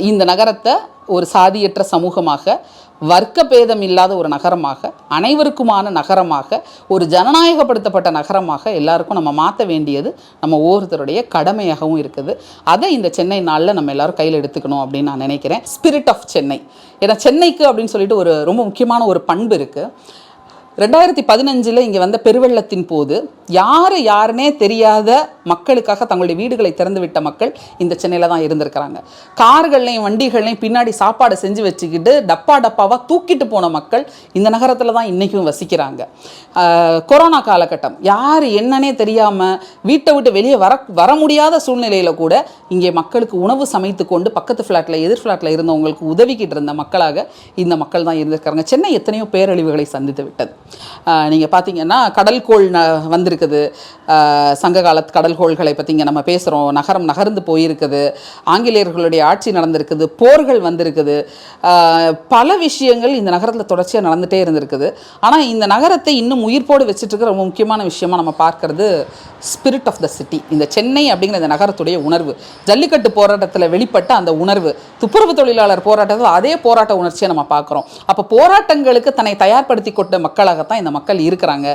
இந்த நகரத்தை ஒரு சாதியற்ற சமூகமாக, வர்க்க பேதம் இல்லாத ஒரு நகரமாக, அனைவருக்குமான நகரமாக, ஒரு ஜனநாயகப்படுத்தப்பட்ட நகரமாக எல்லாருக்கும் நம்ம மாற்ற வேண்டியது நம்ம ஒவ்வொருத்தருடைய கடமையாகவும் இருக்குது. அதை இந்த சென்னை நாளில் நம்ம எல்லாரும் கையில் எடுத்துக்கணும் அப்படின்னு நான் நினைக்கிறேன். Spirit of Chennai. ஏன்னா சென்னைக்கு அப்படின்னு சொல்லிட்டு ஒரு ரொம்ப முக்கியமான ஒரு பண்பு இருக்குது. 2015 இங்கே வந்த பெருவெள்ளத்தின் போது யாருன்னே தெரியாத மக்களுக்காக தங்களுடைய வீடுகளை திறந்து விட்ட மக்கள் இந்த சென்னையில் தான் இருந்திருக்கிறாங்க. கார்கள்லையும் வண்டிகள்லையும் பின்னாடி சாப்பாடு செஞ்சு வச்சுக்கிட்டு டப்பாவாக தூக்கிட்டு போன மக்கள் இந்த நகரத்தில் தான் இன்றைக்கும் வசிக்கிறாங்க. கொரோனா காலகட்டம் யார் என்னன்னே தெரியாமல் வீட்டை விட்டு வெளியே வர முடியாத சூழ்நிலையில் கூட இங்கே மக்களுக்கு உணவு சமைத்து கொண்டு பக்கத்து ஃப்ளாட்டில் எதிர் ஃப்ளாட்டில் இருந்தவங்களுக்கு உதவிக்கிட்டு இருந்த மக்களாக இந்த மக்கள் தான் இருந்திருக்காங்க. சென்னை எத்தனையோ பேரழிவுகளை சந்தித்து விட்டது. நீங்கள் பார்த்தீங்கன்னா கடல்கோள் வந்திருக்குது. சங்க காலத்து கடல்கோள்களை பற்றி இங்கே நம்ம பேசுகிறோம். நகரம் நகர்ந்து போயிருக்குது. ஆங்கிலேயர்களுடைய ஆட்சி நடந்திருக்குது. போர்கள் வந்திருக்குது. பல விஷயங்கள் இந்த நகரத்தில் தொடர்ச்சியாக நடந்துகிட்டே இருந்திருக்குது. ஆனால் இந்த நகரத்தை இன்னும் உயிர்ப்போடு வச்சுட்டு இருக்கிற ரொம்ப முக்கியமான விஷயமாக நம்ம பார்க்கறது ஸ்பிரிட் ஆஃப் த சிட்டி. இந்த சென்னை அப்படிங்கிற இந்த நகரத்துடைய உணர்வு, ஜல்லிக்கட்டு போராட்டத்தில் வெளிப்பட்ட அந்த உணர்வு, துப்புரவு தொழிலாளர் போராட்டத்தில் அதே போராட்ட உணர்ச்சியை நம்ம பார்க்குறோம். அப்போ போராட்டங்களுக்கு தன்னை தயார்படுத்தி கொண்ட மக்களாகத்தான் இந்த மக்கள் இருக்கிறாங்க.